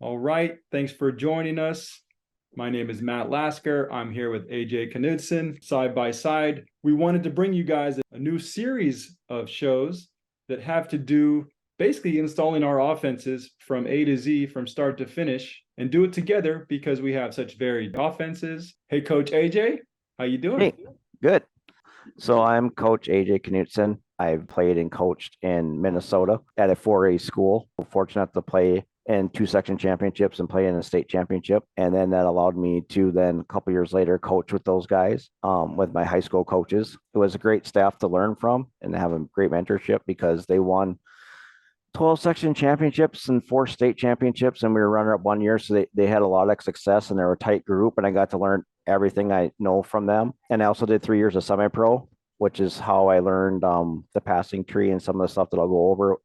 All right. Thanks for joining us. My name is Matt Lasker. I'm here with AJ Knutson, side by side. We wanted to bring you guys a new series of shows that have to do basically installing our offenses from A to Z, from start to finish, and do it together because we have such varied offenses. Hey, Coach AJ, how you doing? Hey, good. So I'm Coach AJ Knutson. I've played and coached in Minnesota at a 4A school. Fortunate to play in two section championships and play in a state championship. And then that allowed me to then a couple years later coach with those guys, with my high school coaches. It was a great staff to learn from and have a great mentorship because they won 12 section championships and 4 state championships, and we were runner up one year. So they had a lot of success and they were a tight group, and I got to learn everything I know from them. And I also did 3 years of semi-pro, which is how I learned the passing tree and some of the stuff that I'll go over.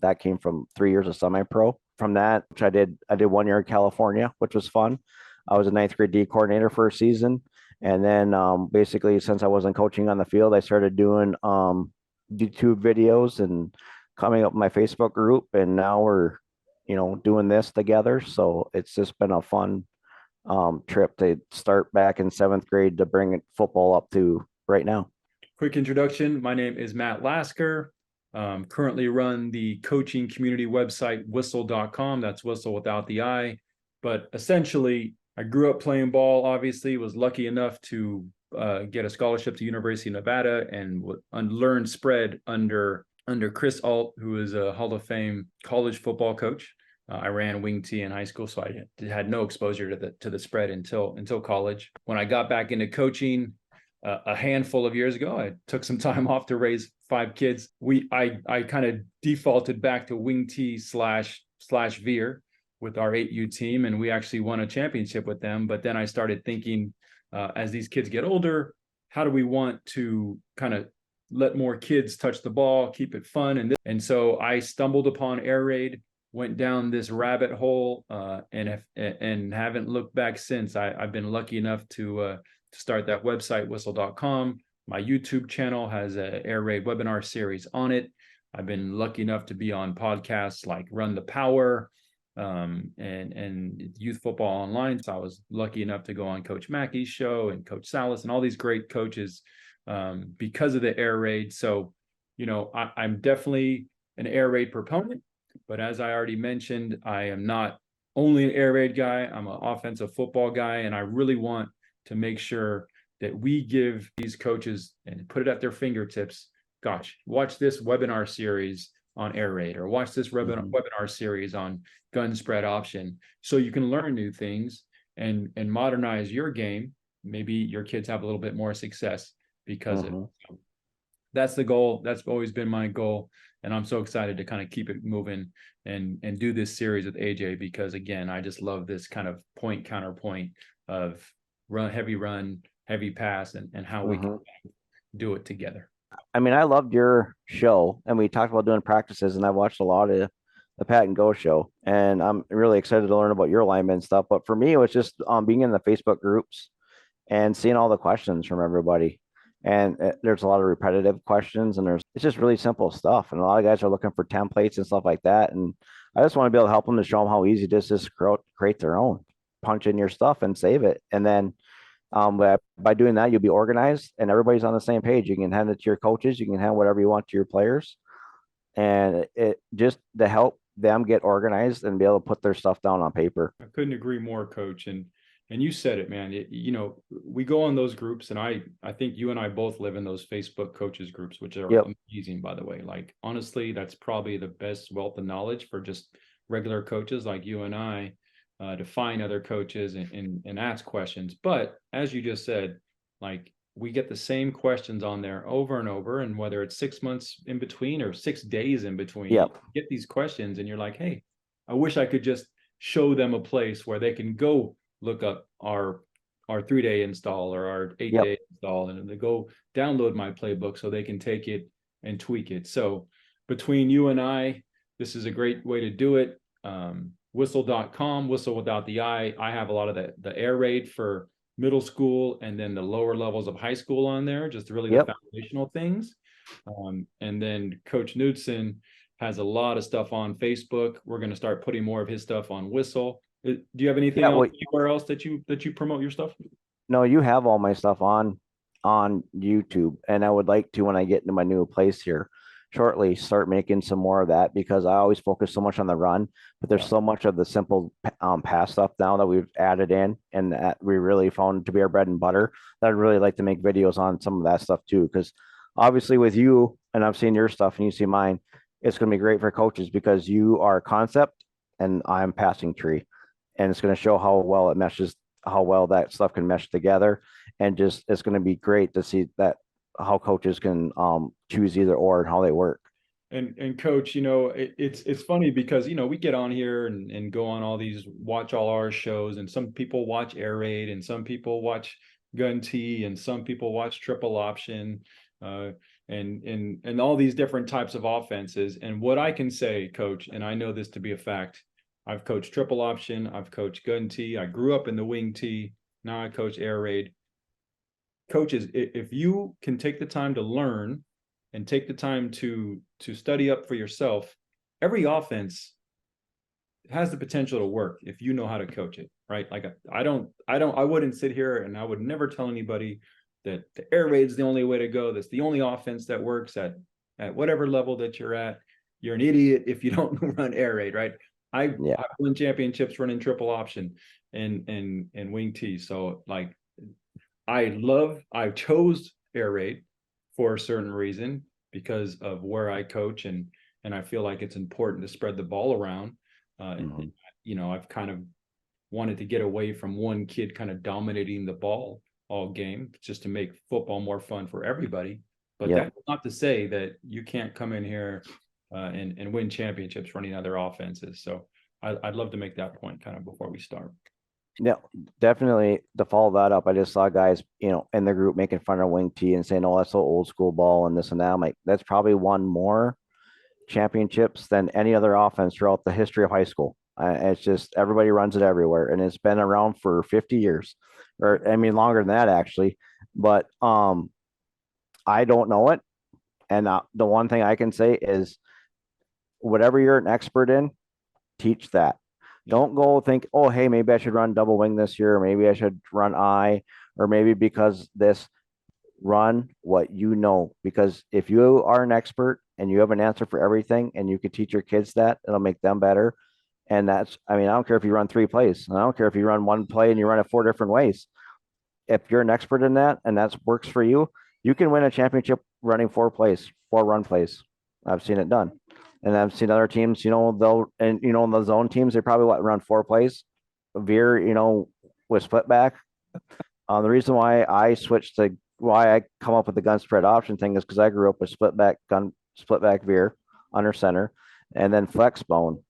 That came from 3 years of semi-pro. From that, which I did 1 year in California, which was fun. I was a ninth grade D coordinator for a season. And then basically, since I wasn't coaching on the field, I started doing YouTube videos and coming up with my Facebook group. And now we're, doing this together. So it's just been a fun trip to start back in 7th grade to bring football up to right now. Quick introduction. My name is Matt Lasker. Currently run the coaching community website, whistle.com. That's whistle without the I. But essentially, I grew up playing ball, obviously, was lucky enough to get a scholarship to University of Nevada and learn spread under Chris Alt, who is a Hall of Fame college football coach. I ran wing T in high school, so I had no exposure to the spread until college. When I got back into coaching a handful of years ago, I took some time off to raise 5 kids. I kind of defaulted back to wing T slash veer with our 8U team, and we actually won a championship with them. But then I started thinking, as these kids get older, how do we want to kind of let more kids touch the ball, keep it fun? And so I stumbled upon air raid, went down this rabbit hole, and haven't looked back since. I've been lucky enough to start that website, whistle.com. My YouTube channel has an air raid webinar series on it. I've been lucky enough to be on podcasts like Run the Power and Youth Football Online. So I was lucky enough to go on Coach Mackey's show and Coach Salas and all these great coaches because of the air raid. So, I'm definitely an air raid proponent, but as I already mentioned, I am not only an air raid guy. I'm an offensive football guy, and I really want to make sure that we give these coaches and put it at their fingertips. Gosh, watch this webinar series on air raid, or watch this webinar series on gun spread option, so you can learn new things and modernize your game. Maybe your kids have a little bit more success because that's the goal. That's always been my goal. And I'm so excited to kind of keep it moving and do this series with AJ, because again, I just love this kind of point counterpoint of run, heavy pass, and how we can do it together. I mean, I loved your show, and we talked about doing practices, and I watched a lot of the Pat and Go show, and I'm really excited to learn about your alignment and stuff. But for me, it was just being in the Facebook groups and seeing all the questions from everybody. And there's a lot of repetitive questions, and it's just really simple stuff. And a lot of guys are looking for templates and stuff like that. And I just want to be able to help them to show them how easy it is to create their own, punch in your stuff and save it. And then by doing that, you'll be organized and everybody's on the same page. You can hand it to your coaches. You can hand whatever you want to your players, and it just to help them get organized and be able to put their stuff down on paper. I couldn't agree more, Coach. And you said it, man. We go on those groups, and I think you and I both live in those Facebook coaches groups, which are amazing, by the way. Like, honestly, that's probably the best wealth of knowledge for just regular coaches like you and I, to find other coaches and ask questions. But as you just said, like, we get the same questions on there over and over, and whether it's 6 months in between or 6 days in between, you get these questions, and you're like, hey, I wish I could just show them a place where they can go look up our 3-day install or our 8-day install, and they go download my playbook so they can take it and tweak it. So between you and I, this is a great way to do it. Whistle.com, whistle without the I. I have a lot of the air raid for middle school and then the lower levels of high school on there, just really the foundational things. And then Coach Knutson has a lot of stuff on Facebook. We're going to start putting more of his stuff on Whistle. Do you have anything Yeah, else well, anywhere else that you promote your stuff? no, you have all my stuff on YouTube, and I would like to, when I get into my new place here shortly, start making some more of that, because I always focus so much on the run, but there's Yeah. so much of the simple pass stuff now that we've added in, and that we really found to be our bread and butter, that I'd really like to make videos on some of that stuff too, because obviously with you, and I've seen your stuff and you see mine, it's going to be great for coaches because you are concept and I'm passing tree, and it's going to show how well it meshes, how well that stuff can mesh together, and just it's going to be great to see that how coaches can choose either or and how they work. And coach, it's funny because we get on here and go on all these watch all our shows, and some people watch air raid, and some people watch gun T, and some people watch triple option, uh, and all these different types of offenses. And what I can say, coach, and I know this to be a fact, I've coached triple option, I've coached gun T, I grew up in the wing T, now I coach air raid. Coaches, if you can take the time to learn and take the time to study up for yourself, every offense has the potential to work if you know how to coach it, right? Like I wouldn't sit here and I would never tell anybody that the air raid is the only way to go. That's the only offense that works at whatever level that you're at. You're an idiot if you don't run air raid, right? I've Yeah. won championships running triple option and wing T. So like I chose air raid for a certain reason because of where I coach, and I feel like it's important to spread the ball around. Mhm. I've kind of wanted to get away from one kid kind of dominating the ball all game, just to make football more fun for everybody. But Yep. that's not to say that you can't come in here and win championships running other offenses. So I'd love to make that point kind of before we start. Yeah, definitely to follow that up. I just saw guys, in the group making fun of wing T and saying, "Oh, that's so old school ball," and this and that. I'm like, that's probably won more championships than any other offense throughout the history of high school. It's just everybody runs it everywhere, and it's been around for 50 years, or I mean longer than that actually. But I don't know it, and the one thing I can say is, whatever you're an expert in, teach that. Don't go think, oh, hey, maybe I should run double wing this year, or maybe I should run I, or maybe because this. Run what you know, because if you are an expert and you have an answer for everything and you could teach your kids that, it'll make them better. And that's, I mean, I don't care if you run 3 plays. I don't care if you run one play and you run it 4 different ways. If you're an expert in that and that works for you, you can win a championship running 4 plays, 4 run plays. I've seen it done. And I've seen other teams, they'll, and the zone teams, they probably run 4 plays. Veer, with split back. The reason why I come up with the gun spread option thing is because I grew up with split back veer under center, and then flex bone.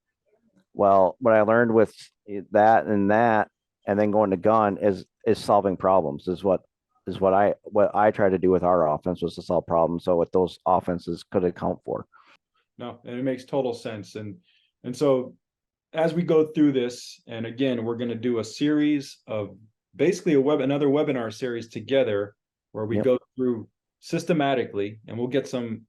Well, what I learned with that, and then going to gun is solving problems, is what I try to do with our offense, was to solve problems. So what those offenses could account for. No, and it makes total sense. And so as we go through this, and again, we're going to do a series of basically another webinar series together where we Yep. go through systematically, and we'll get some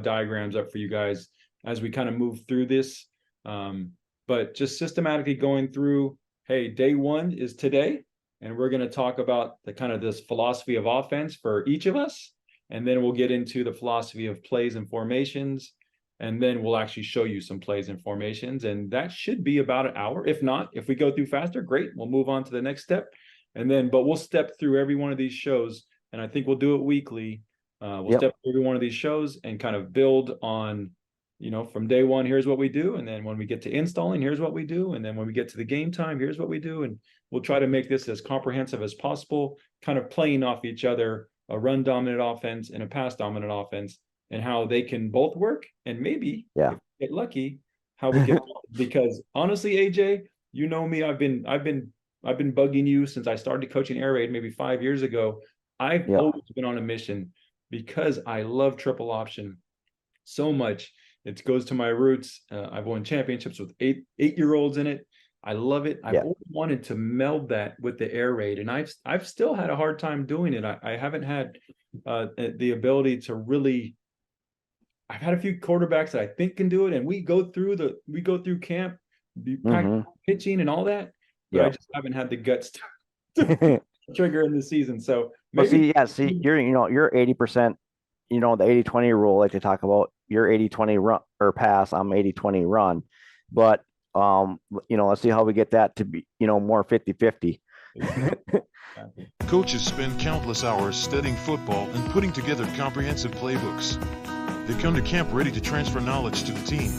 diagrams up for you guys as we kind of move through this. But just systematically going through, hey, day one is today, and we're going to talk about the kind of this philosophy of offense for each of us. And then we'll get into the philosophy of plays and formations. And then we'll actually show you some plays and formations. And that should be about an hour. If not, if we go through faster, great. We'll move on to the next step. But we'll step through every one of these shows. And I think we'll do it weekly. We'll step through every one of these shows and kind of build on, from day one, here's what we do. And then when we get to installing, here's what we do. And then when we get to the game time, here's what we do. And we'll try to make this as comprehensive as possible, kind of playing off each other, a run dominant offense and a pass dominant offense, and how they can both work, and maybe if we get lucky, how we can. Because honestly, AJ, you know me, I've been bugging you since I started coaching air raid maybe 5 years ago. I've always been on a mission because I love triple option so much. It goes to my roots. I've won championships with eight-year-olds in it. I love it. I've always wanted to meld that with the air raid, and I've still had a hard time doing it. I haven't had the ability to really. I've had a few quarterbacks that I think can do it, and we go through camp, Mm-hmm. pitching and all that, but I Yep. just haven't had the guts to trigger in the season. So Well, maybe you're 80%, the 80-20 rule, like they talk about, you're 80-20 run or pass, I'm 80-20 run. But let's see how we get that to be, more 50-50. Coaches spend countless hours studying football and putting together comprehensive playbooks. They come to camp ready to transfer knowledge to the team.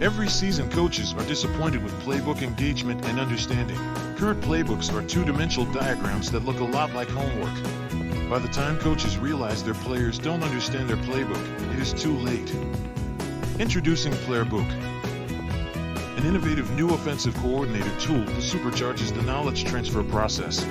Every season, coaches are disappointed with playbook engagement and understanding. Current playbooks are two-dimensional diagrams that look a lot like homework. By the time coaches realize their players don't understand their playbook, it is too late. Introducing Playbook, an innovative new offensive coordinator tool that supercharges the knowledge transfer process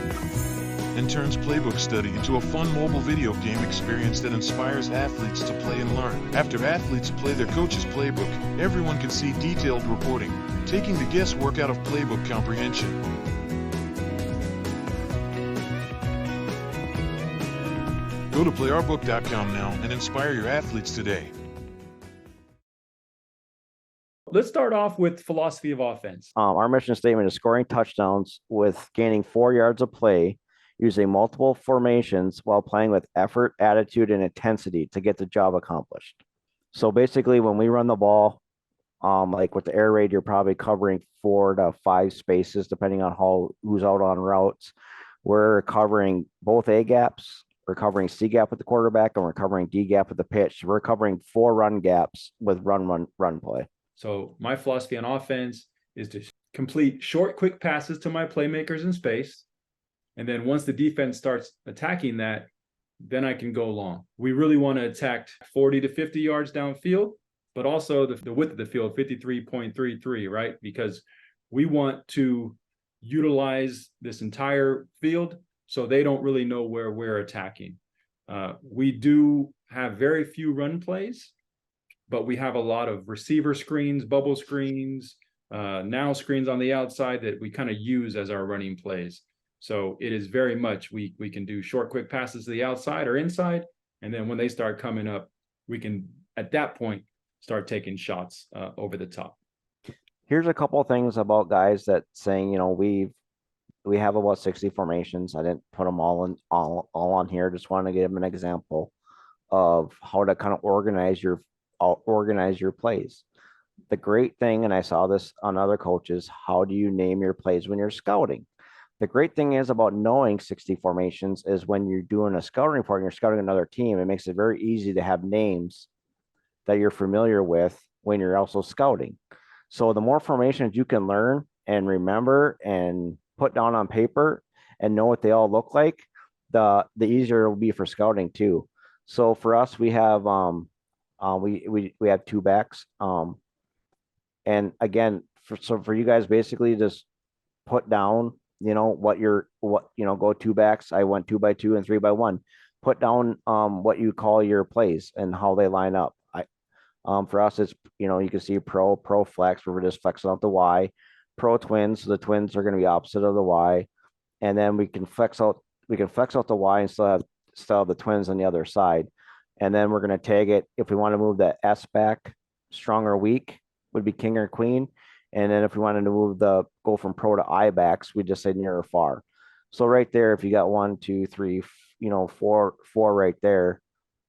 and turns playbook study into a fun mobile video game experience that inspires athletes to play and learn. After athletes play their coach's playbook, everyone can see detailed reporting, taking the guesswork out of playbook comprehension. Go to playbook.com now and inspire your athletes today. let's start off with philosophy of offense. Our mission statement is scoring touchdowns with gaining 4 yards of play, using multiple formations while playing with effort, attitude, and intensity to get the job accomplished. So basically, when we run the ball, like with the air raid, you're probably covering 4 to 5 spaces, depending on who's out on routes. We're covering both A gaps. We're covering C gap with the quarterback, and we're covering D gap with the pitch. We're covering 4 run gaps with run play. So my philosophy on offense is to complete short, quick passes to my playmakers in space. And then once the defense starts attacking that, then I can go long. We really want to attack 40 to 50 yards downfield, but also the width of the field, 53.33, right? Because we want to utilize this entire field so they don't really know where we're attacking. We do have very few run plays, but we have a lot of receiver screens, bubble screens, now screens on the outside that we kind of use as our running plays. So it is very much, we can do short, quick passes to the outside or inside. And then when they start coming up, we can, at that point, start taking shots over the top. Here's a couple of things about guys that saying, we have about 60 formations. I didn't put them all on here. Just want to give them an example of how to kind of organize your plays. The great thing, and I saw this on other coaches, how do you name your plays when you're scouting? The great thing is about knowing 60 formations is when you're doing a scouting report and you're scouting another team, it makes it very easy to have names that you're familiar with when you're also scouting. So the more formations you can learn and remember and put down on paper and know what they all look like, the easier it will be for scouting too. So for us, we have we have 2 backs. And again, for you guys, basically just put down, go 2 backs. I went 2 by 2 and 3 by 1. Put down what you call your plays and how they line up. For us, it's, you can see pro flex, where we're just flexing out the Y, pro twins. So the twins are going to be opposite of the Y. And then we can flex out the Y and still have the twins on the other side. And then we're going to tag it. If we want to move the S back, strong or weak would be king or queen. And then if we wanted to go from pro to I backs, we just say near or far. So right there, if you got 1, 2, 3, 4 right there,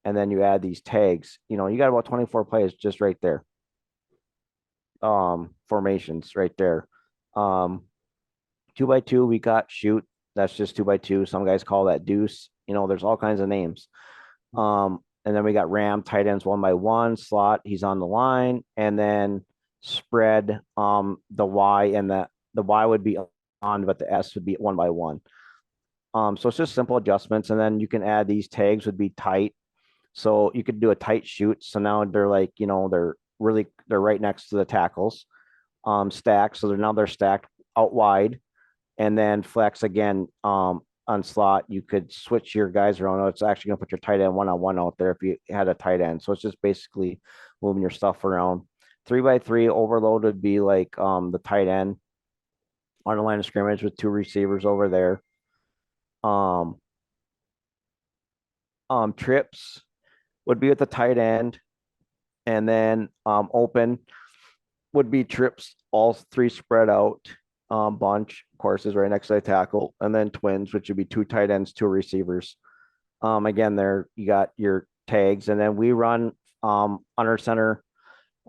and then you add these tags, you got about 24 plays just right there. Formations right there. 2 by 2, we got shoot. That's just 2 by 2. Some guys call that deuce. There's all kinds of names. And then we got ram, tight ends 1 by 1, slot, he's on the line, and then spread, the Y, and the Y would be on, but the S would be 1 by 1. So it's just simple adjustments. And then you can add these tags would be tight. So you could do a tight shoot. So now they're like, they're right next to the tackles, stacked. So they're stacked out wide. And then flex again, on slot, you could switch your guys around. Oh, it's actually going to put your tight end 1-on-1 out there if you had a tight end. So it's just basically moving your stuff around. 3 by 3 overload would be like the tight end on the line of scrimmage with 2 receivers over there. Trips would be at the tight end, And then open would be trips, all three spread out. Bunch, of course, is right next to the tackle. And then twins, which would be two tight ends, two receivers. Again, there you got your tags. And then we run under center.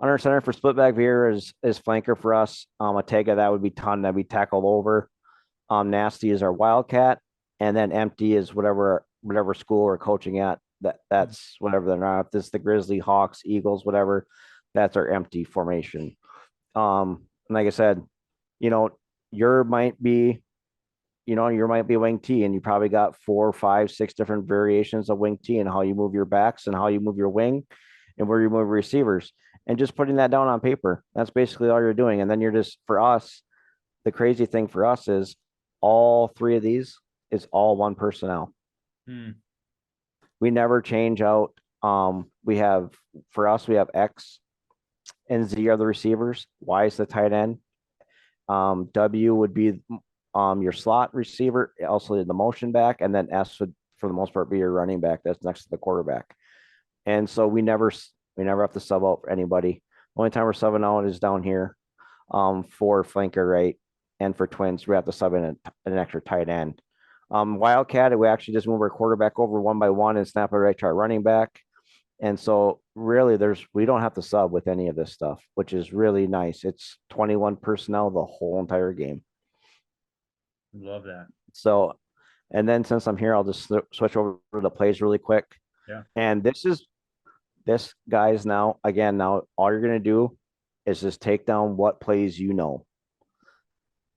Under center for split back veer is flanker for us. A tag of that would be ton that we tackled over. Nasty is our wildcat. And then empty is whatever school we're coaching at. That's whatever they're not. If this is the Grizzly, Hawks, Eagles, whatever, that's our empty formation. Like I said, you know, you might be wing T, and you probably got 4, 5, 6 different variations of wing T and how you move your backs and how you move your wing and where you move receivers, and just putting that down on paper. That's basically all you're doing. And then you're just, for us, the crazy thing for us is all three of these is all one personnel. We never change out. We have X and Z are the receivers. Y is the tight end. W would be your slot receiver, also the motion back, and then S would, for the most part, be your running back. That's next to the quarterback. And so we never have to sub out for anybody. Only time we're subbing out is down here for flanker, right? And for twins, we have to sub in an extra tight end. Wildcat, we actually just move our quarterback over one by one and snap it right to our running back. And so really we don't have to sub with any of this stuff, which is really nice. It's 21 personnel the whole entire game. Love that. So, and then since I'm here, I'll just switch over to the plays really quick. Yeah. And this guys, now all you're going to do is just take down what plays you know.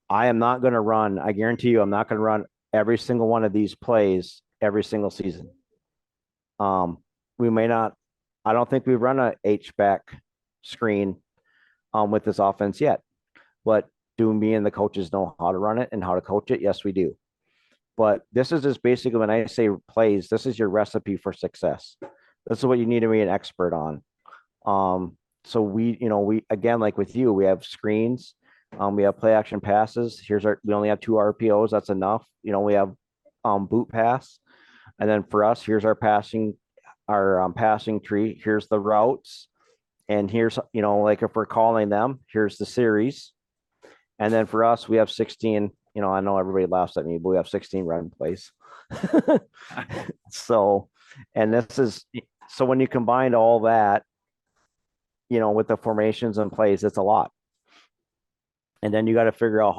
I am not going to run, I guarantee you, I'm not going to run every single one of these plays every single season. We may not, I don't think we've run a H-back screen with this offense yet, but do me and the coaches know how to run it and how to coach it? Yes, we do. But this is just basically, when I say plays, this is your recipe for success. This is what you need to be an expert on. So we again, like with you, we have screens, we have play action passes. We only have 2 RPOs. That's enough. We have boot pass. And then for us, here's our passing tree. Here's the routes. And here's, like if we're calling them, here's the series. And then for us, we have 16, I know everybody laughs at me, but we have 16 run plays. So when you combine all that, with the formations and plays, it's a lot. And then you got to figure out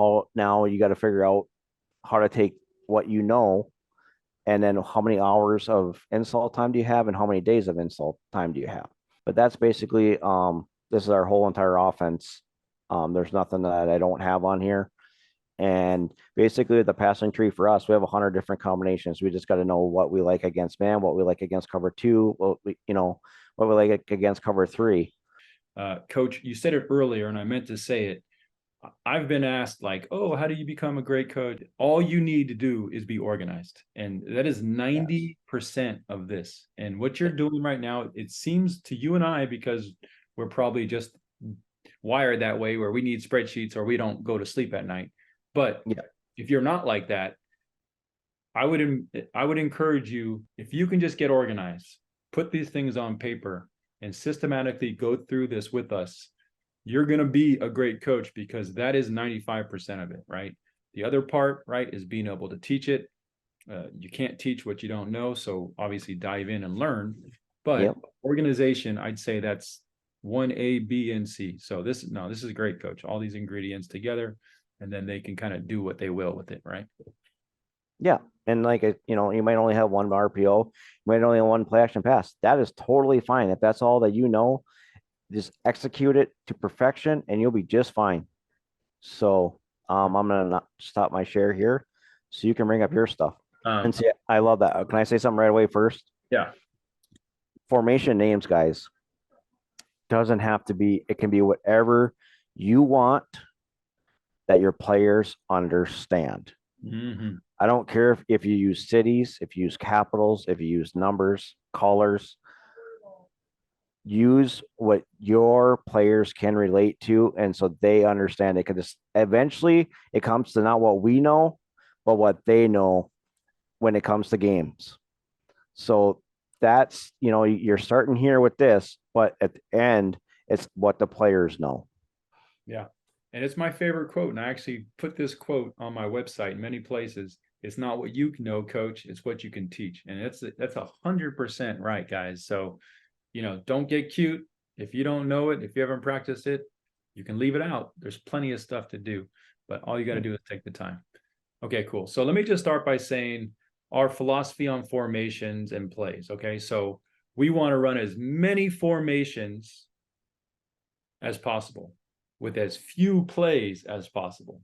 how to take what and then how many hours of install time do you have and how many days of install time do you have. But that's basically, this is our whole entire offense. There's nothing that I don't have on here. And basically the passing tree for us, we have 100 different combinations. We just got to know what we like against man, what we like against cover 2, what we like against cover 3. Coach, you said it earlier and I meant to say it. I've been asked like, oh, how do you become a great coach? All you need to do is be organized. And that is 90% of this. And what you're doing right now, it seems to you and I, because we're probably just wired that way where we need spreadsheets or we don't go to sleep at night. But if you're not like that, I would encourage you, if you can just get organized, put these things on paper and systematically go through this with us, you're going to be a great coach, because that is 95% of it, right? The other part, right, is being able to teach it. You can't teach what you don't know. So obviously dive in and learn, but organization, I'd say that's 1A, B, and C. So this is a great, coach. All these ingredients together, and then they can kind of do what they will with it, right? Yeah. And like, you might only have 1 RPO, you might only have 1 play action pass. That is totally fine. If that's all that just execute it to perfection and you'll be just fine. So I'm going to stop my share here so you can bring up your stuff. And see, I love that. Can I say something right away first? Yeah. Formation names, guys. Doesn't have to be, it can be whatever you want that your players understand. Mm-hmm. I don't care if you use cities, if you use capitals, if you use numbers, colors. Use what your players can relate to, and so they understand it. Because eventually it comes to not what we know, but what they know when it comes to games. So that's, you're starting here with this, but at the end, it's what the players know. Yeah. And it's my favorite quote. And I actually put this quote on my website in many places. It's not what you know, coach, it's what you can teach. And that's 100% right, guys. So, don't get cute. If you don't know it, if you haven't practiced it, you can leave it out. There's plenty of stuff to do, but all you got to do is take the time. Okay, cool. So let me just start by saying our philosophy on formations and plays. Okay, so we want to run as many formations as possible with as few plays as possible.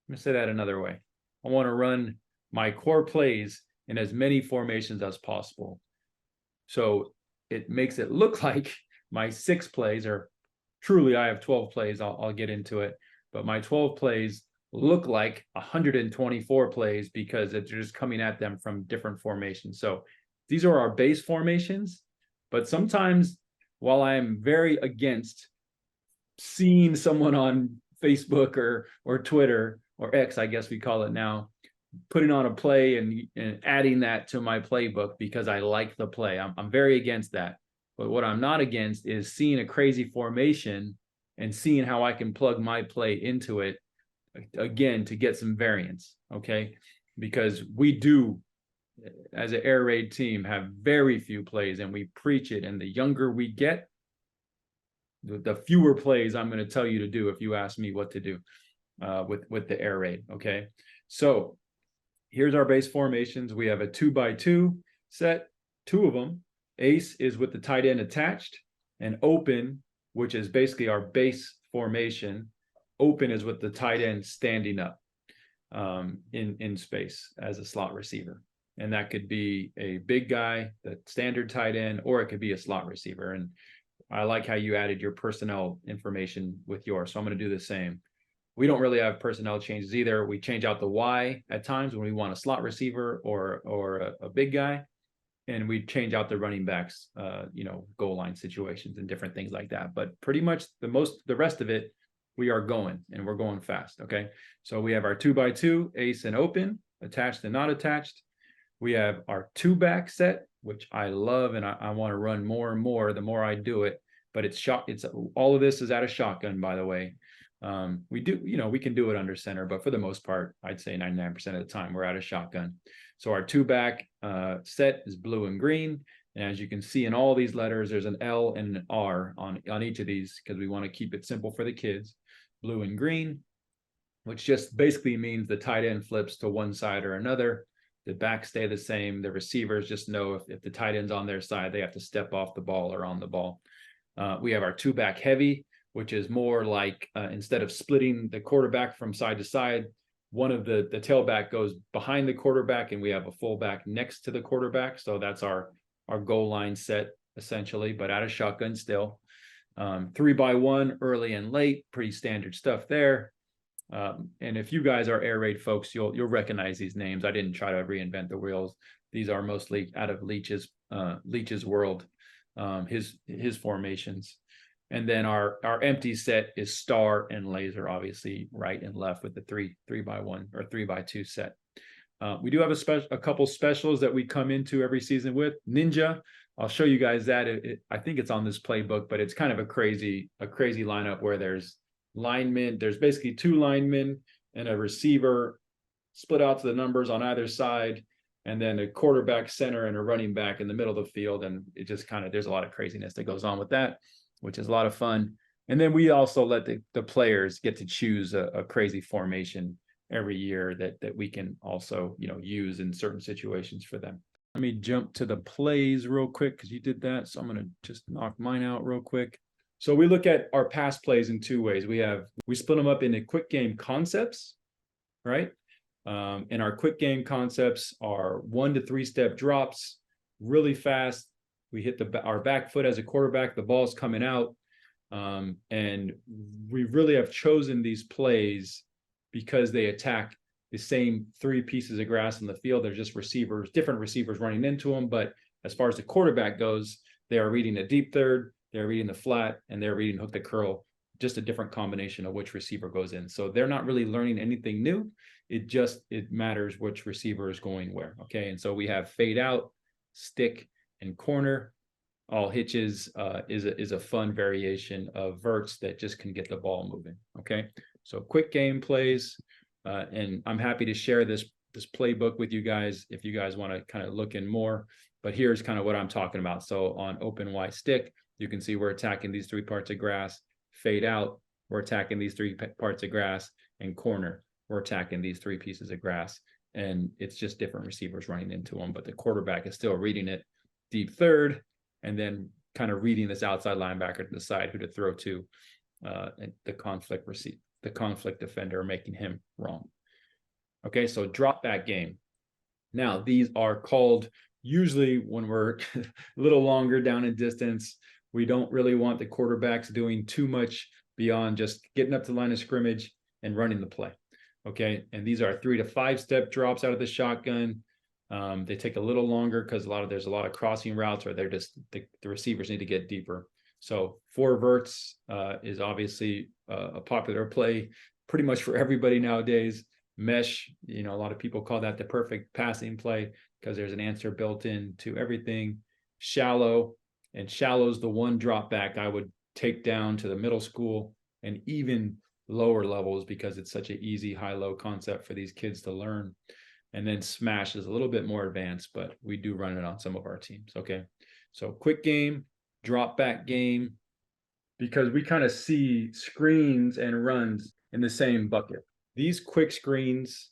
Let me say that another way. I want to run my core plays in as many formations as possible. So it makes it look like my 6 plays are truly, I have 12 plays. I'll get into it, but my 12 plays look like 124 plays because it's just coming at them from different formations. So these are our base formations, but sometimes while I am very against seeing someone on Facebook or Twitter or X, I guess we call it now, putting on a play and adding that to my playbook because I like the play. I'm very against that. But what I'm not against is seeing a crazy formation and seeing how I can plug my play into it, again, to get some variance, okay? Because we do, as an air raid team, have very few plays, and we preach it. And the younger we get, the fewer plays I'm going to tell you to do if you ask me what to do with the air raid, okay? So here's our base formations. We have a 2x2 set, 2 of them. Ace is with the tight end attached, and open, which is basically our base formation. Open is with the tight end standing up in space as a slot receiver. And that could be a big guy, the standard tight end, or it could be a slot receiver. And I like how you added your personnel information with yours. So I'm going to do the same. We don't really have personnel changes either. We change out the Y at times when we want a slot receiver or a big guy. And we change out the running backs, goal line situations and different things like that. But pretty much the rest of it, we are going, and we're going fast. Okay. So we have our 2x2, ace and open, attached and not attached. We have our 2-back set, which I love, and I want to run more and more the more I do it. But it's all of this is out of shotgun, by the way. We can do it under center, but for the most part, I'd say 99% of the time we're out of shotgun. So our 2-back set is blue and green. And as you can see in all these letters, there's an L and an R on each of these because we want to keep it simple for the kids. Blue and green, which just basically means the tight end flips to one side or another. The backs stay the same. The receivers just know if the tight end's on their side, they have to step off the ball or on the ball. We have our 2-back heavy, which is more like instead of splitting the quarterback from side to side, one of the tailback goes behind the quarterback, and we have a fullback next to the quarterback. So that's our goal line set essentially, but out of shotgun still. 3x1 early and late, pretty standard stuff there. And if you guys are air raid folks, you'll recognize these names. I didn't try to reinvent the wheels. These are mostly out of Leach's world, his formations. And then our empty set is star and laser, obviously right and left with the 3x1 or 3x2 set. We do have a couple specials that we come into every season with. Ninja, I'll show you guys that. I think it's on this playbook, but it's kind of a crazy lineup where there's linemen. There's basically 2 linemen and a receiver split out to the numbers on either side, and then a quarterback, center, and a running back in the middle of the field. And it just there's a lot of craziness that goes on with that, which is a lot of fun. And then we also let the players get to choose a crazy formation every year that we can also, use in certain situations for them. Let me jump to the plays real quick because you did that. So I'm going to just knock mine out real quick. So we look at our pass plays in 2 ways. We split them up into quick game concepts, right? And our quick game concepts are 1 to 3 step drops, really fast. We hit our back foot as a quarterback, the ball's coming out. And we really have chosen these plays because they attack the same 3 pieces of grass in the field. They're just different receivers running into them. But as far as the quarterback goes, they are reading a deep third, they're reading the flat, and they're reading hook the curl, just a different combination of which receiver goes in. So they're not really learning anything new. It matters which receiver is going where. Okay. And so we have fade out, stick, and corner. all hitches is a fun variation of verts that just can get the ball moving. Okay, so quick game plays, and I'm happy to share this playbook with you guys if you guys want to kind of look in more. But here's kind of what I'm talking about. So on open wide stick, you can see we're attacking these 3 parts of grass. Fade out, we're attacking these 3 parts of grass. And corner, we're attacking these 3 pieces of grass. And it's just different receivers running into them, but the quarterback is still reading it deep third, and then kind of reading this outside linebacker to decide who to throw to, the conflict defender, making him wrong. Okay, so drop back game. Now, these are called, usually when we're a little longer down in distance, we don't really want the quarterbacks doing too much beyond just getting up to the line of scrimmage and running the play. Okay, and these are 3 to 5 step drops out of the shotgun. They take a little longer because there's a lot of crossing routes, or they're just the receivers need to get deeper. So 4 verts is obviously a popular play pretty much for everybody nowadays. Mesh, a lot of people call that the perfect passing play because there's an answer built in to everything. Shallow, and shallow's the one drop back I would take down to the middle school and even lower levels because it's such an easy high-low concept for these kids to learn. And then smash is a little bit more advanced, but we do run it on some of our teams. Okay, so quick game, drop back game, because we kind of see screens and runs in the same bucket. These quick screens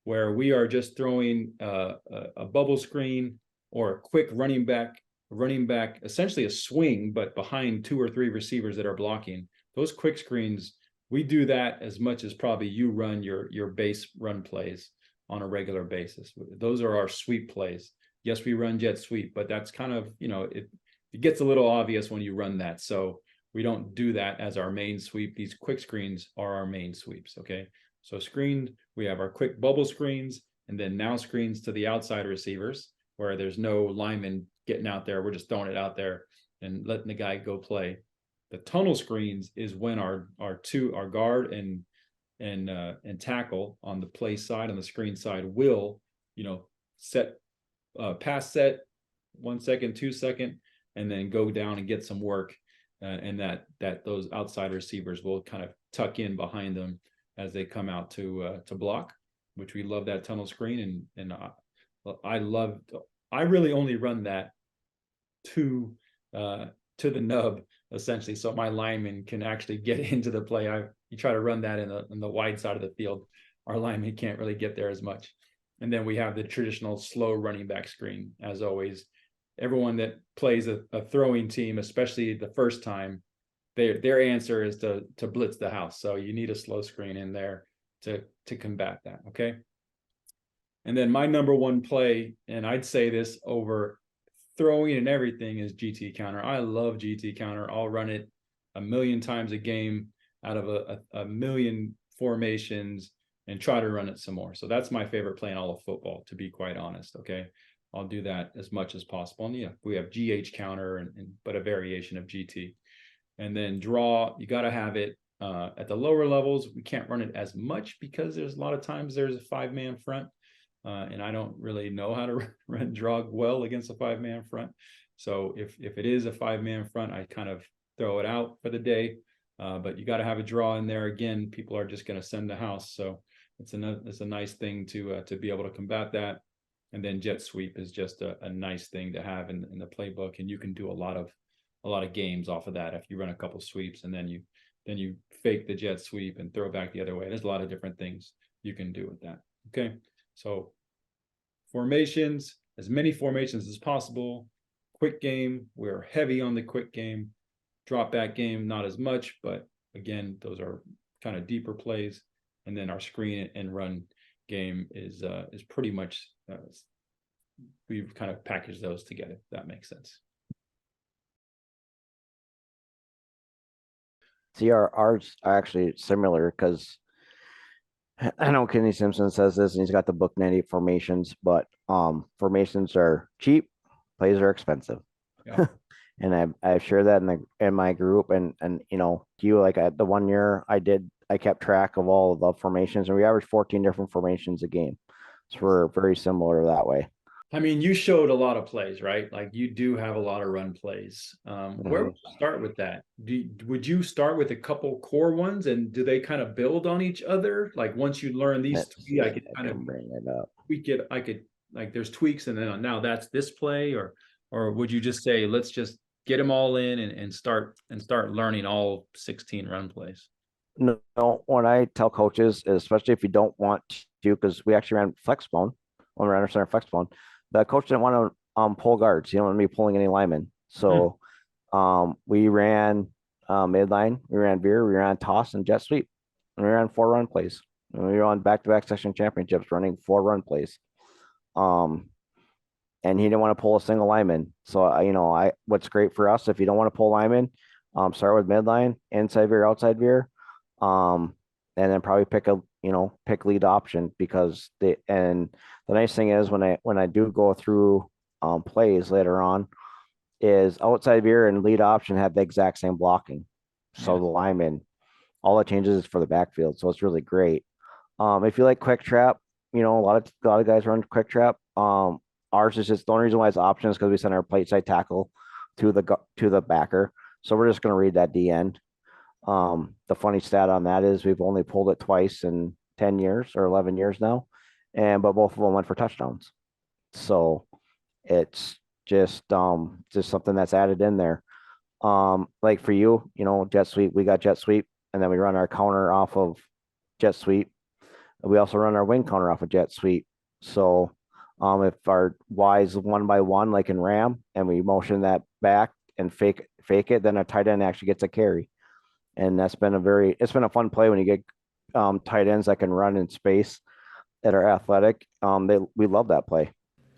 where we are just throwing a bubble screen or a quick running back, essentially a swing, but behind 2 or 3 receivers that are blocking. Those quick screens, we do that as much as probably you run your base run plays on a regular basis. Those are our sweep plays. Yes, we run jet sweep, but that's kind of, it gets a little obvious when you run that. So we don't do that as our main sweep. These quick screens are our main sweeps, okay? So screened, we have our quick bubble screens, and then now screens to the outside receivers where there's no lineman getting out there. We're just throwing it out there and letting the guy go play. The tunnel screens is when our guard and tackle on the play side, on the screen side, will set pass set 1 second, 2 second, and then go down and get some work, and that those outside receivers will kind of tuck in behind them as they come out to block, which we love that tunnel screen. And I really only run that to the nub, essentially, so my lineman can actually get into the play. You try to run that in the wide side of the field, our lineman can't really get there as much. And then we have the traditional slow running back screen. As always, everyone that plays a throwing team, especially the first time, their answer is to blitz the house. So you need a slow screen in there to combat that. Okay. And then my number one play, and I'd say this over throwing and everything, is GT counter. I love GT counter. I'll run it 1,000,000 times a game out of a million formations and try to run it some more. So that's my favorite play in all of football, to be quite honest. Okay, I'll do that as much as possible. And we have GH counter but a variation of GT. And then draw, you got to have it at the lower levels. We can't run it as much because there's a lot of times there's a 5-man front. And I don't really know how to run draw well against a 5-man front. So if it is a 5-man front, I kind of throw it out for the day. But you got to have a draw in there. Again, people are just going to send the house. So it's a nice thing to be able to combat that. And then jet sweep is just a nice thing to have in the playbook. And you can do a lot of games off of that if you run a couple sweeps and then you fake the jet sweep and throw back the other way. There's a lot of different things you can do with that. Okay. So formations, as many formations as possible. Quick game, we're heavy on the quick game. Drop back game, not as much, but again, those are kind of deeper plays. And then our screen and run game is pretty much, we've kind of packaged those together, if that makes sense. See, ours are actually similar because I know Kenny Simpson says this and he's got the book 98 formations, but formations are cheap, plays are expensive. Yeah. And I share that in my group, and like the 1 year I kept track of all of the formations, and we averaged 14 different formations a game. So we're very similar that way. I mean, you showed a lot of plays, right? Like you do have a lot of run plays. Where would you start with that? Would you start with a couple core ones, and do they kind of build on each other? Like once you learn these Let's three, I see, could I kind of can bring it up. tweak it. I could like there's tweaks, and then now that's this play, or would you just say let's just get them all in and start learning all 16 run plays? No, what I tell coaches, especially if you don't want to, because we actually ran flex bone when we ran our center flex bone, the coach didn't want to pull guards. He didn't want to be pulling any linemen. So we ran midline, we ran veer, we ran toss and jet sweep, and we ran 4 run plays. And we were on back-to-back section championships running 4 run plays. And he didn't want to pull a single lineman. So what's great for us, if you don't want to pull linemen, start with midline, inside veer, outside veer, and then probably pick lead option, because the nice thing is when I do go through plays later on, is outside veer and lead option have the exact same blocking. So the lineman, all it changes is for the backfield. So it's really great. If you like quick trap, a lot of guys run quick trap. Ours is just the only reason why it's option is because we send our plate side tackle to the backer. So we're just going to read that D end. The funny stat on that is we've only pulled it twice in 10 years or 11 years now, but both of them went for touchdowns. So it's just something that's added in there. Like for you, jet sweep, we got jet sweep, and then we run our counter off of jet sweep. We also run our wing counter off of jet sweep. So if our Y is 1 by 1, like in Ram, and we motion that back and fake it, then a tight end actually gets a carry. And it's been a fun play when you get tight ends that can run in space that are athletic. We love that play.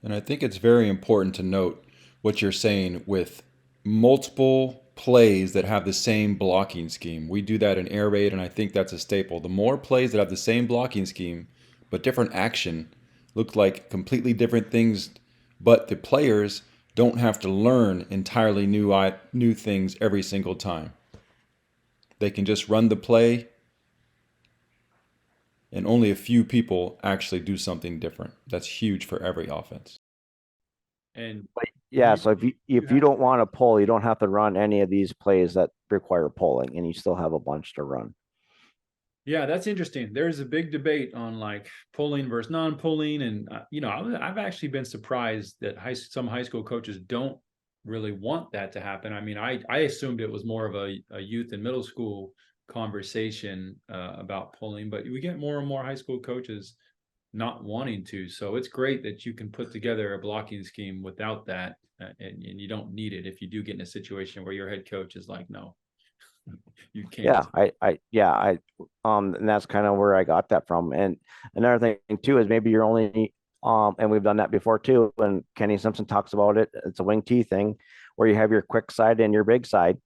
And I think it's very important to note what you're saying with multiple plays that have the same blocking scheme. We do that in air raid, and I think that's a staple. The more plays that have the same blocking scheme but different action, look like completely different things, but the players don't have to learn entirely new things every single time. They can just run the play, and only a few people actually do something different. That's huge for every offense. And so if you don't want to pull, you don't have to run any of these plays that require pulling, and you still have a bunch to run. Yeah, that's interesting. There's a big debate on like pulling versus non-pulling, and I've actually been surprised that some high school coaches don't really want that to happen. I mean, I assumed it was more of a youth and middle school conversation about pulling, but we get more and more high school coaches not wanting to. So it's great that you can put together a blocking scheme without that, and you don't need it if you do get in a situation where your head coach is like, no, you can't. And that's kind of where I got that from. And another thing too is maybe you're only and we've done that before too. And Kenny Simpson talks about it. It's a wing T thing where you have your quick side and your big side,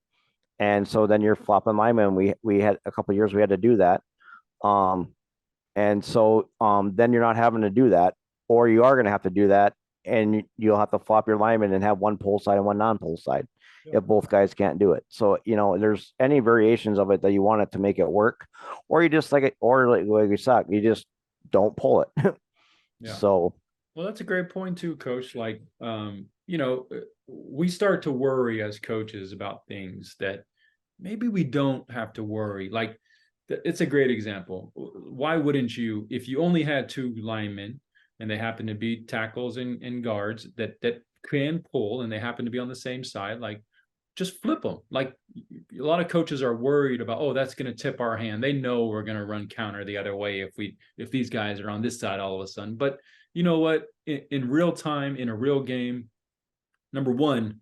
and so then you're flopping linemen. We had a couple of years we had to do that. And so then you're not having to do that, or you are going to have to do that, and you'll have to flop your lineman and have one pull side and one non-pull side if both guys can't do it. So, there's any variations of it that you want it to make it work, or you just like you suck, you just don't pull it. So, well, that's a great point too, Coach. Like, we start to worry as coaches about things that maybe we don't have to worry. Like, it's a great example. Why wouldn't you, if you only had 2 linemen and they happen to be tackles and guards that can pull and they happen to be on the same side, like just flip them. Like a lot of coaches are worried about, oh, that's going to tip our hand. They know we're going to run counter the other way if these guys are on this side all of a sudden. But you know what? In real time, in a real game, number one,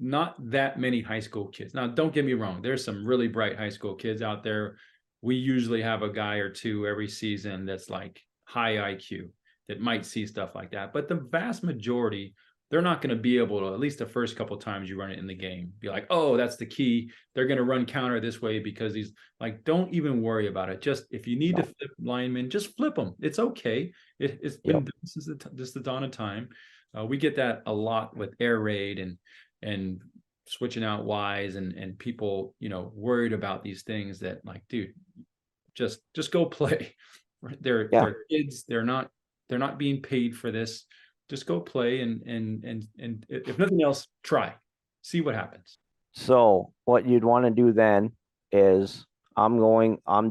not that many high school kids. Now, don't get me wrong. There's some really bright high school kids out there. We usually have a guy or two every season that's like high IQ that might see stuff like that. But the vast majority, they're not going to be able to, at least the first couple of times you run it in the game, be like, oh, that's the key. They're going to run counter this way because he's like, don't even worry about it. Just if you need to flip linemen, just flip them. It's okay. It's been since the dawn of time. We get that a lot with air raid and switching out Ys and people, worried about these things that like, dude, just go play. They're kids. They're not being paid for this. just go play and if nothing else, try, see what happens. So what you'd want to do then is I'm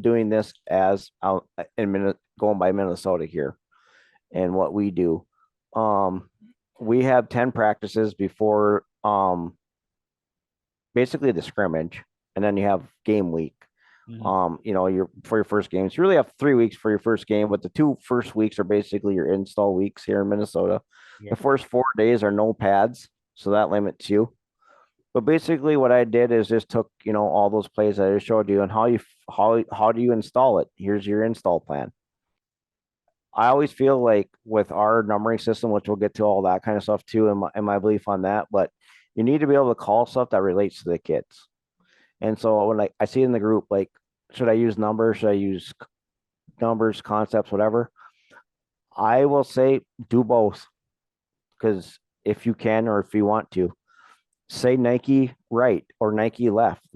doing this as out in going by Minnesota here. And what we do, we have 10 practices before basically the scrimmage, and then you have game week. For your first games, you really have 3 weeks for your first game, but the 2 first weeks are basically your install weeks here in Minnesota. The first 4 days are no pads, so that limits you. But basically what I did is just took, all those plays that I just showed you and how do you install it? Here's your install plan. I always feel like with our numbering system, which we'll get to all that kind of stuff too, and my belief on that, but you need to be able to call stuff that relates to the kids. And so when I see in the group, like, should I use numbers? Should I use numbers, concepts, whatever? I will say do both, because if you can, or if you want to, say Nike right or Nike left,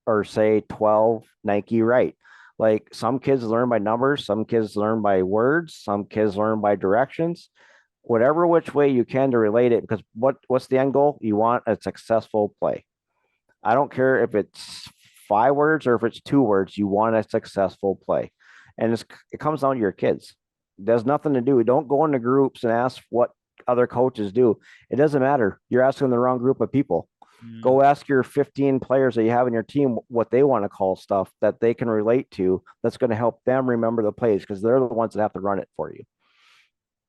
or say 12 Nike right. Like, some kids learn by numbers, some kids learn by words, some kids learn by directions, whatever which way you can to relate it, because what's the end goal? You want a successful play. I don't care if it's 5 words or if it's 2 words, you want a successful play. And it comes down to your kids. There's nothing to do. Don't go into groups and ask what other coaches do. It doesn't matter. You're asking the wrong group of people. Go ask your 15 players that you have in your team what they want to call stuff that they can relate to, that's going to help them remember the plays, because they're the ones that have to run it for you.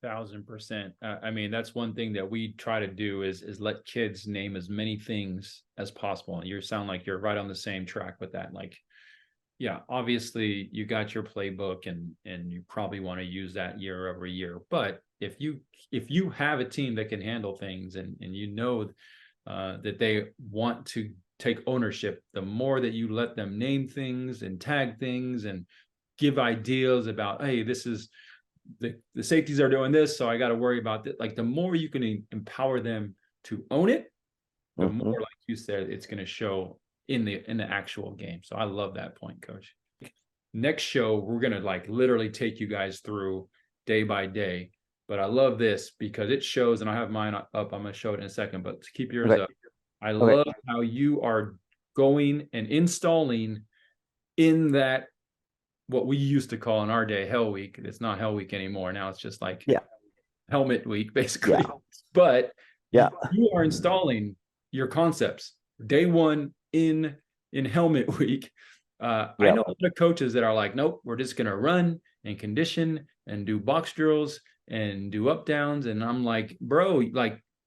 1,000%. I mean, that's one thing that we try to do is let kids name as many things as possible. And you sound like you're right on the same track with that. Like, yeah, obviously you got your playbook and you probably want to use that year over year. But if you have a team that can handle things and that they want to take ownership, the more that you let them name things and tag things and give ideas about, hey, this is the safeties are doing this, so I got to worry about that. Like, the more you can empower them to own it, the more, like you said, it's going to show in the actual game. So I love that point, Coach. Next show, we're going to literally take you guys through day by day. But I love this because it shows, and I have mine up. I'm going to show it in a second, but to keep yours up. I love how you are going and installing in that, what we used to call in our day, Hell Week. It's not Hell Week anymore. Now it's just Helmet Week, basically. Yeah. But you are installing your concepts day one in Helmet Week. I know a lot of coaches that are like, nope, we're just going to run and condition and do box drills and do up downs. And I'm like, bro,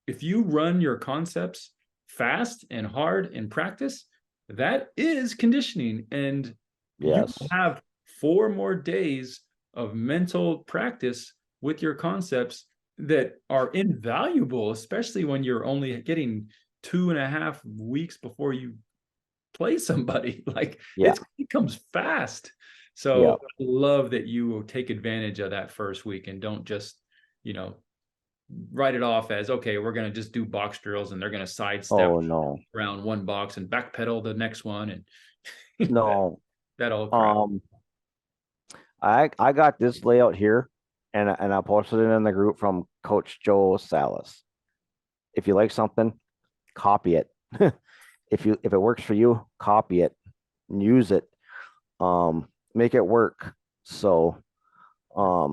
if you run your concepts fast and hard in practice, that is conditioning. And you have 4 more days of mental practice with your concepts that are invaluable, especially when you're only getting 2.5 weeks before you play somebody. It comes fast. So I love that you will take advantage of that first week and don't just, write it off as, okay, we're going to just do box drills and they're going to sidestep around one box and backpedal the next one. And that old crap. I got this layout here and I posted it in the group from Coach Joe Salas. If you like something, copy it. If it works for you, copy it and use it. Make it work. So, I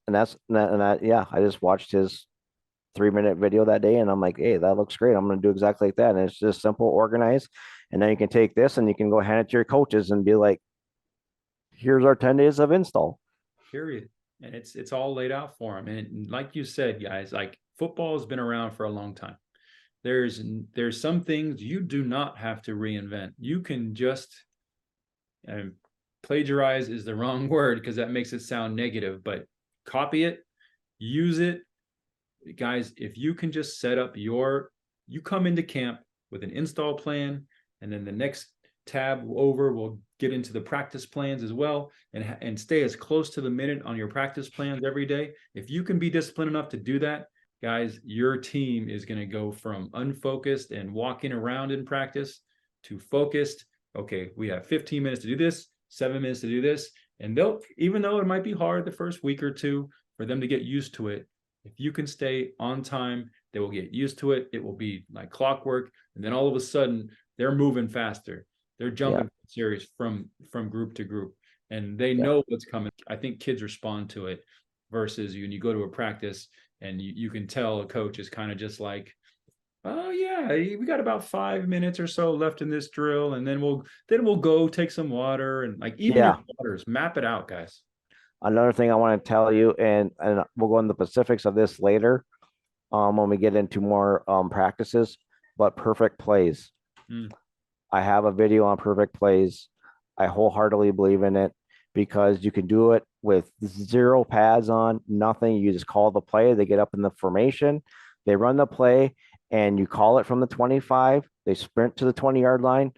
just watched his 3-minute video that day and I'm like, hey, that looks great. I'm going to do exactly like that. And it's just simple, organized. And then you can take this and you can go hand it to your coaches and be like, here's our 10 days of install. Period. And it's all laid out for them. And like you said, guys, football has been around for a long time. There's some things you do not have to reinvent. You can just, plagiarize is the wrong word because that makes it sound negative, but copy it, use it. Guys, if you can just set up you come into camp with an install plan, and then the next tab over will get into the practice plans as well, and stay as close to the minute on your practice plans every day. If you can be disciplined enough to do that, guys, your team is going to go from unfocused and walking around in practice to focused. Okay, we have 15 minutes to do this, 7 minutes to do this. And even though it might be hard the first week or two for them to get used to it, If you can stay on time, they will get used to it. It will be like clockwork. And then all of a sudden they're moving faster. They're jumping series from group to group, and they know what's coming. I think kids respond to it versus when you go to a practice and you can tell a coach is kind of just like, oh yeah, we got about 5 minutes or so left in this drill, and then we'll go take some water, and like even your waters, map it out, guys. Another thing I want to tell you, and we'll go into the specifics of this later, when we get into more practices, but perfect plays. I have a video on perfect plays. I wholeheartedly believe in it because you can do it with 0 pads on, nothing. You just call the play. They get up in the formation, they run the play, and you call it from the 25. They sprint to the 20-yard line.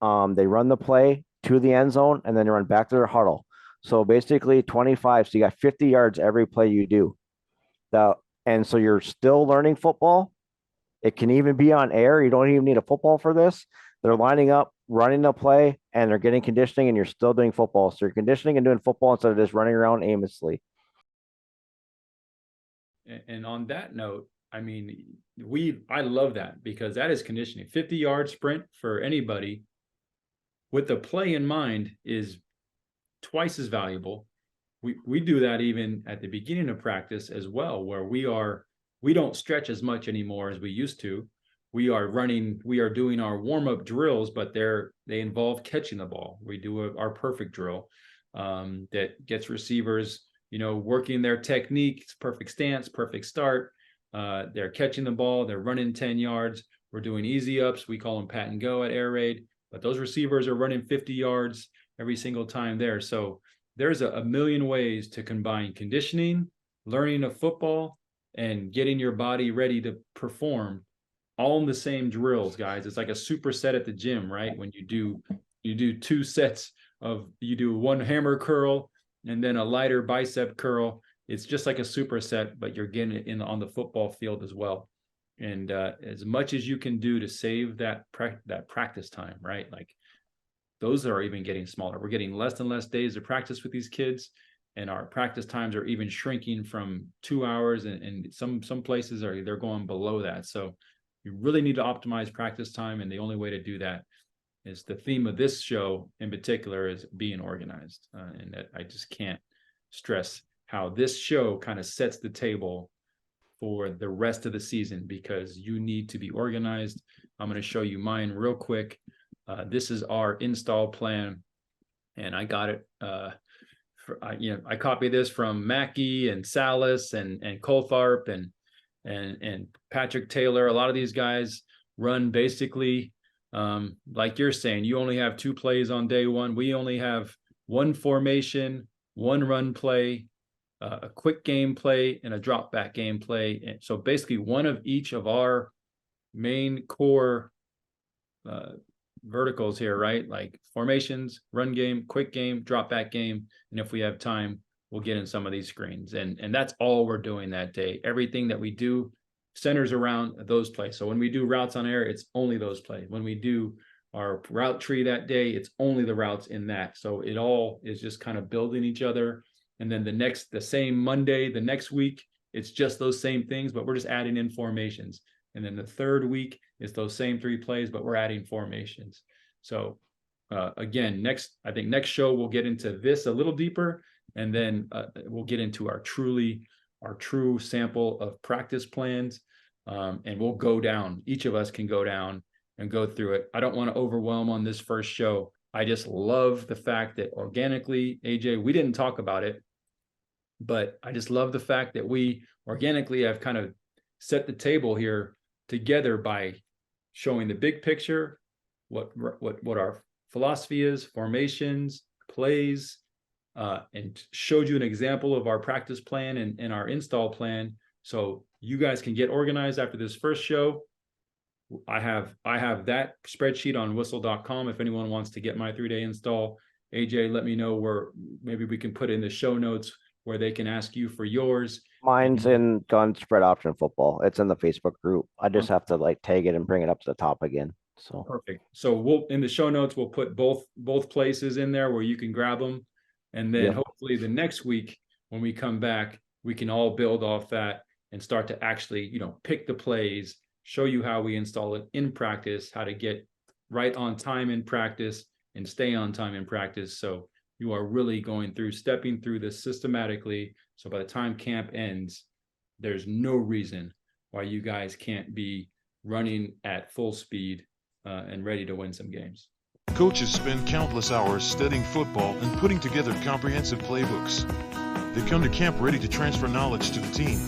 They run the play to the end zone, and then they run back to their huddle. So basically 25. So you got 50 yards every play you do. And so you're still learning football. It can even be on air. You don't even need a football for this. They're lining up, running the play, and they're getting conditioning, and you're still doing football. So you're conditioning and doing football instead of just running around aimlessly. And on that note, I mean, I love that because that is conditioning. 50-yard sprint for anybody with the play in mind is twice as valuable. We do that even at the beginning of practice as well, where we don't stretch as much anymore as we used to. We are doing our warm-up drills, but they involve catching the ball. We do our perfect drill that gets receivers, working their technique. It's perfect stance, perfect start. They're catching the ball. They're running 10 yards. We're doing easy ups. We call them pat and go at air raid, but those receivers are running 50 yards every single time there. So there's a million ways to combine conditioning, learning of football, and getting your body ready to perform all in the same drills, guys. It's like a superset at the gym, right? When you do 2 sets you do 1 hammer curl and then a lighter bicep curl. It's just like a superset, but you're getting it on the football field as well. And as much as you can do to save that practice time, right? Like those are even getting smaller. We're getting less and less days of practice with these kids, and our practice times are even shrinking from 2 hours, and some places they're going below that. So you really need to optimize practice time, and the only way to do that is the theme of this show in particular is being organized. And that I just can't stress how this show kind of sets the table for the rest of the season, because you need to be organized. I'm going to show you mine real quick. This is our install plan, and I got it. I copied this from Mackey and Salas and Coltharp and Patrick Taylor. A lot of these guys run basically like you're saying. You only have 2 plays on day 1. We only have 1 formation, 1 run play, a quick game play, and a drop back game play. And so basically one of each of our main core verticals here, right? Like formations, run game, quick game, drop back game. And if we have time, we'll get in some of these screens. And that's all we're doing that day. Everything that we do centers around those plays. So when we do routes on air, it's only those plays. When we do our route tree that day, it's only the routes in that. So it all is just kind of building each other. And then the same Monday, the next week, it's just those same things, but we're just adding in formations. And then the third week is those same 3 plays, but we're adding formations. So again, I think next show we'll get into this a little deeper, and then we'll get into our true sample of practice plans, and we'll go down. Each of us can go down and go through it. I don't want to overwhelm on this first show. I just love the fact that organically, AJ, we didn't talk about it, but I just love the fact that we organically have kind of set the table here together by showing the big picture, what our philosophy is, formations, plays, and showed you an example of our practice plan and our install plan. So you guys can get organized after this first show. I have that spreadsheet on whistle.com if anyone wants to get my 3-day install. AJ, let me know where maybe we can put in the show notes where they can ask you for yours. Mine's in gun spread option football. It's in the Facebook group. I just have to tag it and bring it up to the top again. So perfect. So in the show notes, we'll put both places in there where you can grab them. And then hopefully the next week when we come back, we can all build off that and start to actually, pick the plays, show you how we install it in practice, how to get right on time in practice and stay on time in practice. So you are really stepping through this systematically. So by the time camp ends, there's no reason why you guys can't be running at full speed and ready to win some games. Coaches spend countless hours studying football and putting together comprehensive playbooks. They come to camp ready to transfer knowledge to the team.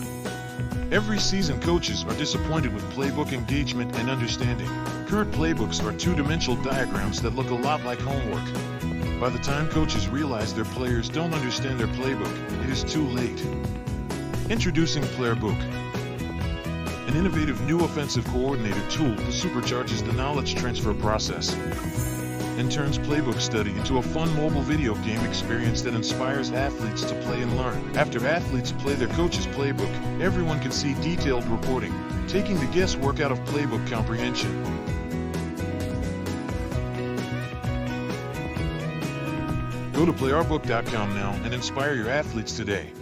Every season, coaches are disappointed with playbook engagement and understanding. Current playbooks are two-dimensional diagrams that look a lot like homework. By the time coaches realize their players don't understand their playbook, it is too late. Introducing Playrbook, an innovative new offensive coordinator tool that supercharges the knowledge transfer process and turns playbook study into a fun mobile video game experience that inspires athletes to play and learn. After athletes play their coach's playbook, everyone can see detailed reporting, taking the guesswork out of playbook comprehension. Go to playbook.com now and inspire your athletes today.